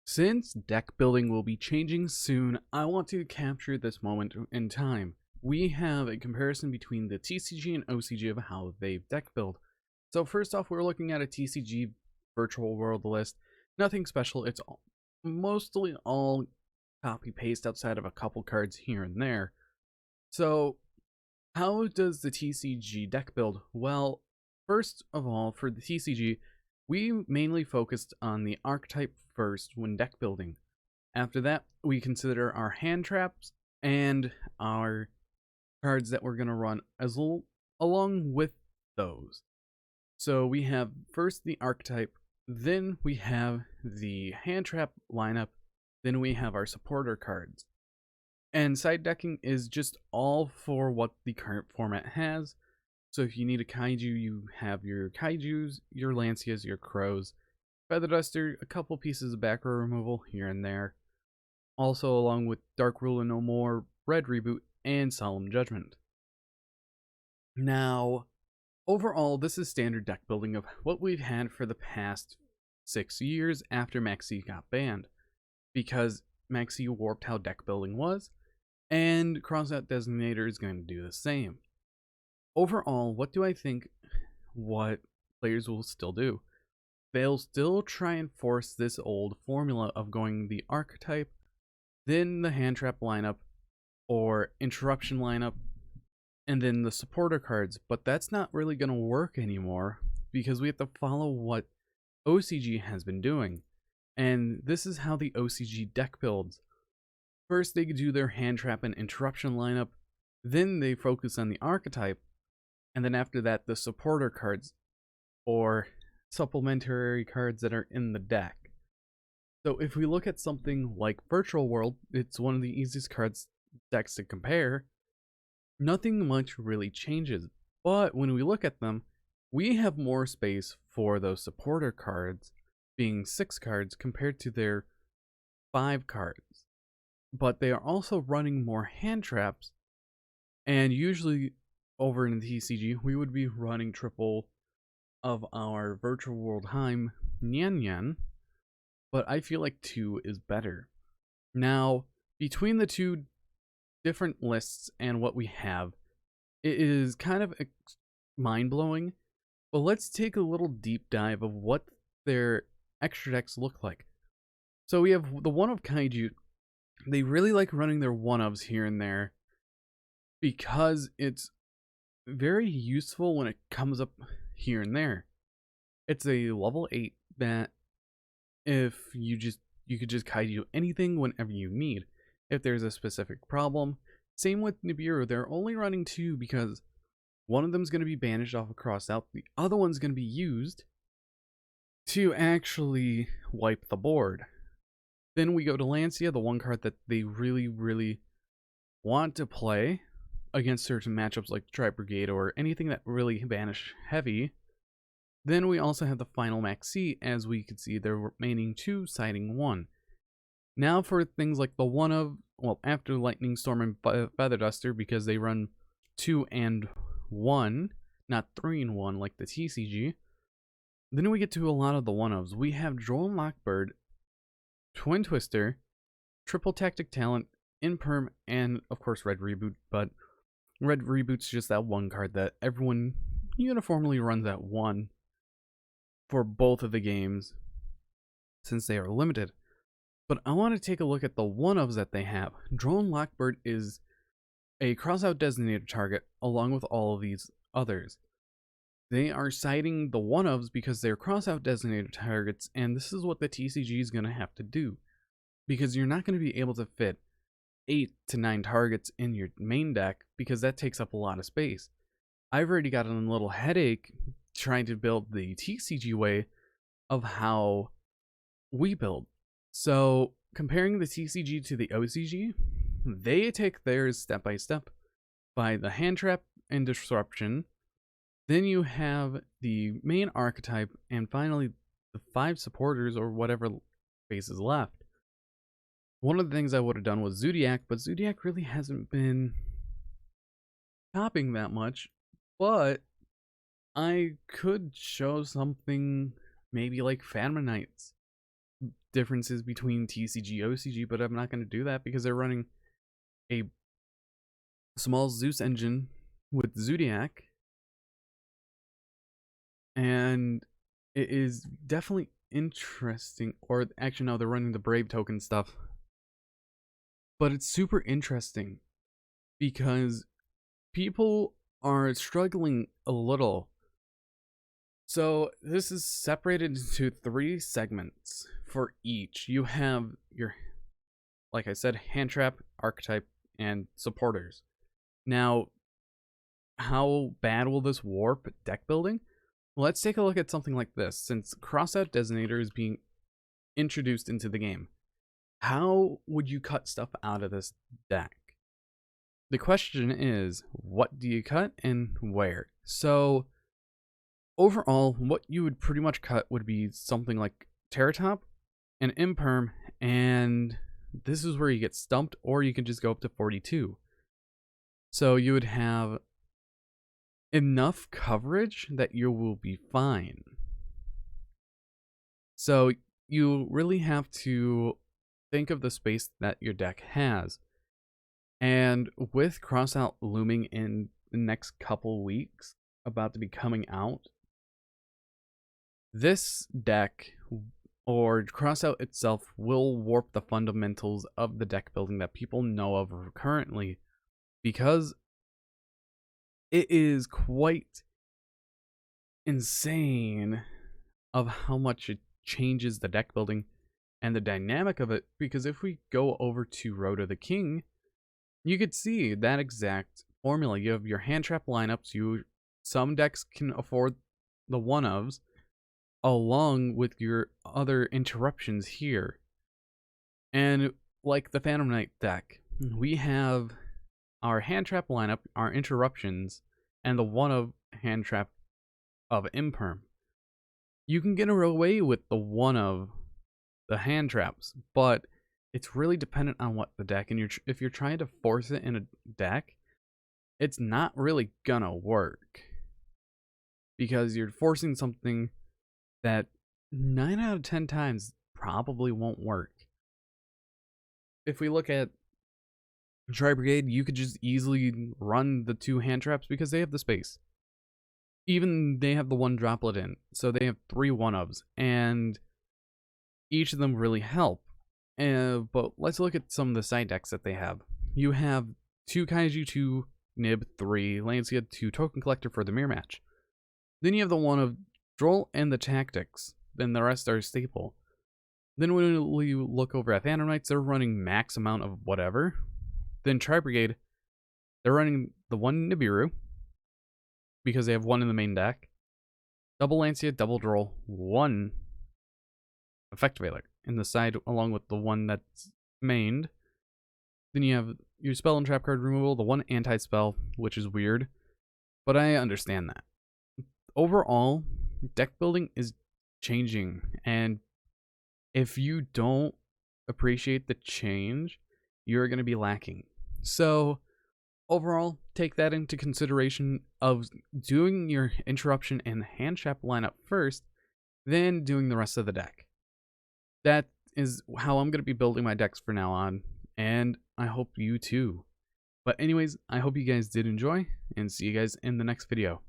Since deck building will be changing soon, I want to capture this moment in time. We have a comparison between the TCG and OCG of how they deck build. So first off, we're looking at a TCG virtual world list. Nothing special, it's mostly all copy paste outside of a couple cards here and there. So how does the TCG deck build? Well, first of all, for the TCG, we mainly focused on the archetype first when deck building. After that, we consider our hand traps and our cards that we're going to run along with those. So we have first the archetype, then we have the hand trap lineup, then we have our supporter cards. And side decking is just all for what the current format has. So if you need a kaiju, you have your kaijus, your lancias, your crows, feather duster, a couple pieces of back row removal here and there. Also along with Dark Rule and No More, Red Reboot, and Solemn Judgment. Now, overall, this is standard deck building of what we've had for the past 6 years after Maxx C got banned, because Maxx C warped how deck building was, and Crossout Designator is going to do the same. Overall, what do I think what players will still do? They'll still try and force this old formula of going the archetype, then the hand trap lineup, or interruption lineup, and then the supporter cards, but that's not really going to work anymore because we have to follow what OCG has been doing. And this is how the OCG deck builds. First, they do their hand trap and interruption lineup, then they focus on the archetype, and then after that, the supporter cards or supplementary cards that are in the deck. So if we look at something like Virtual World, it's one of the easiest decks to compare. Nothing much really changes, but when we look at them, we have more space for those supporter cards, being 6 cards compared to their 5 cards. But they are also running more hand traps, and usually over in the TCG, we would be running triple of our Virtual World Heim Nyan Nyan, but I feel like 2 is better. Now, between the two different lists and what we have, it is kind of mind-blowing, but let's take a little deep dive of what their extra decks look like. So we have the one of Kaiju. They really like running their one-ofs here and there because it's very useful when it comes up here and there. It's a level 8 that if you could just Kaiju anything whenever you need. If there's a specific problem. Same with Nibiru, they're only running 2 because one of them's going to be banished off of Crossout, the other one's going to be used to actually wipe the board. Then we go to Lancia, the one card that they really want to play against certain matchups like Tri Brigade or anything that really banish heavy. Then we also have the final Maxx C, as we can see there remaining 2 siding 1. Now for things like the one of, well, after Lightning Storm and Feather Duster, because they run 2 and 1, not 3 and 1 like the TCG. Then we get to a lot of the one-ofs. We have Droll and Lockbird, Twin Twister, Triple Tactic Talent, Imperm, and of course Red Reboot, but Red Reboot's just that one card that everyone uniformly runs at 1 for both of the games since they are limited. But I want to take a look at the one-ofs that they have. Drone Lockbird is a crossout designated target along with all of these others. They are citing the one-ofs because they're crossout designated targets, and this is what the TCG is going to have to do. Because you're not going to be able to fit 8 to 9 targets in your main deck because that takes up a lot of space. I've already gotten a little headache trying to build the TCG way of how we build. So, comparing the TCG to the OCG, they take theirs step by step by the hand trap and disruption. Then you have the main archetype, and finally the 5 supporters or whatever space is left. One of the things I would have done was Zoodiac, but Zoodiac really hasn't been topping that much. But I could show something maybe like Phantom Knights. differences between TCG, OCG, but I'm not going to do that because they're running a small Zeus engine with Zodiac, and it is definitely interesting. Or actually, no, they're running the Brave token stuff, but it's super interesting because people are struggling a little. So this is separated into 3 segments for each. You have your, like I said, hand trap, archetype, and supporters. Now, how bad will this warp deck building? Let's take a look at something like this. Since Crossout Designator is being introduced into the game, how would you cut stuff out of this deck? The question is, what do you cut and where? So, overall, what you would pretty much cut would be something like Terratop, an Imperm, and this is where you get stumped, or you can just go up to 42. So you would have enough coverage that you will be fine. So you really have to think of the space that your deck has. And with Crossout looming in the next couple weeks, about to be coming out, this deck or Crossout itself will warp the fundamentals of the deck building that people know of currently, because it is quite insane of how much it changes the deck building and the dynamic of it. Because if we go over to Road of the King, you could see that exact formula. You have your hand trap lineups. Some decks can afford the one-ofs, along with your other interruptions here. And like the Phantom Knight deck, we have our hand trap lineup, our interruptions, and the one-of hand trap of Imperm. You can get away with the one-of the hand traps, but it's really dependent on what the deck, and if you're trying to force it in a deck, it's not really gonna work, because you're forcing something that 9 out of 10 times probably won't work. If we look at Tri-Brigade, you could just easily run the 2 hand traps because they have the space. Even they have the 1 droplet in, so they have 3 one-ofs, and each of them really help. But let's look at some of the side decks that they have. You have 2 Kaiju, 2 Nib, 3 Lancia, 2 Token Collector for the mirror match. Then you have the one of Droll and the Tactics. Then the rest are staple. Then when we look over at Phantom Knights, they're running max amount of whatever. Then Tri-Brigade, they're running the 1 Nibiru, because they have 1 in the main deck. Double Lancia, double Droll, 1 Effect Veiler in the side, along with the 1 that's mained. Then you have your spell and trap card removal, the 1 anti-spell, which is weird, but I understand that. Overall, deck building is changing, and if you don't appreciate the change, you're going to be lacking. So overall, take that into consideration of doing your interruption and hand trap lineup first, then doing the rest of the deck. That is how I'm going to be building my decks from now on, and I hope you too. But anyways, I hope you guys did enjoy, and see you guys in the next video.